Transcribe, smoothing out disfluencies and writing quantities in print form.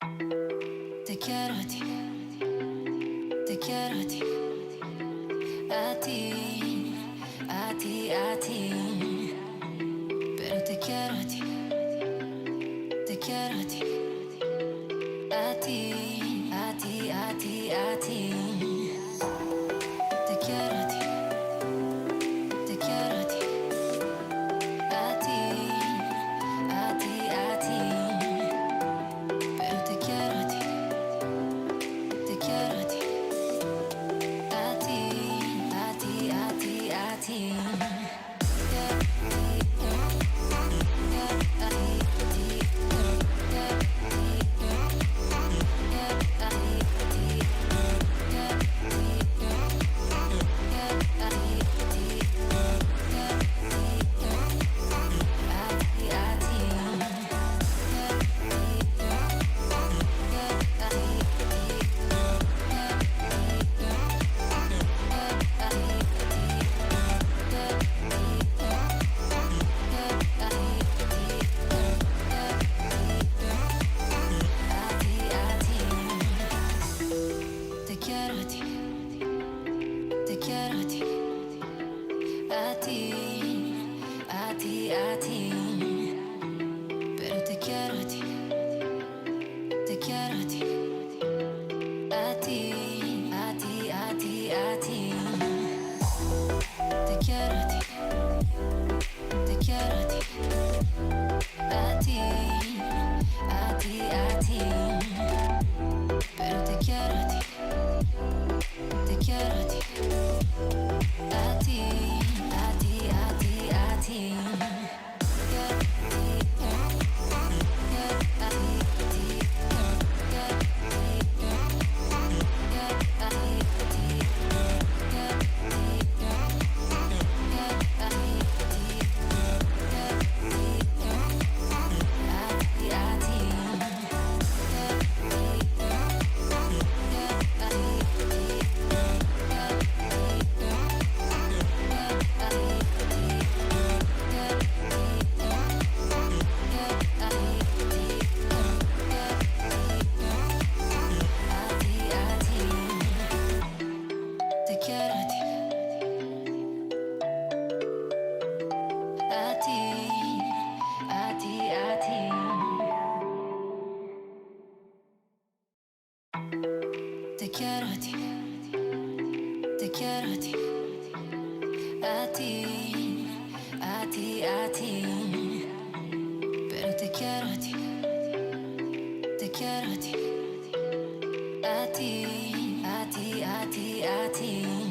Te quiero a ti, te quiero a ti, a ti, a ti, a ti. Pero te quiero a ti, te quiero a ti, a ti, a ti, a ti, a ti. Te quiero a ti, te quiero a ti, a ti, a ti, a ti. Pero te quiero a ti, te quiero a ti, a ti, a ti, a ti, a ti. Te quiero a ti, te quiero a ti, a ti, a ti, a ti. Pero te quiero a ti, te quiero a ti, a ti, a ti, a ti, a ti. Te quiero a ti, te quiero a ti, a ti, a ti, a ti. Pero te quiero a ti, te quiero a ti, a ti, a ti, a ti, a ti. Te quiero a ti, a ti, a ti, a ti. Te quiero a ti, te quiero a ti, a ti, a ti, a ti. Pero te quiero a ti, te quiero a ti, a ti, a ti, a ti, a ti.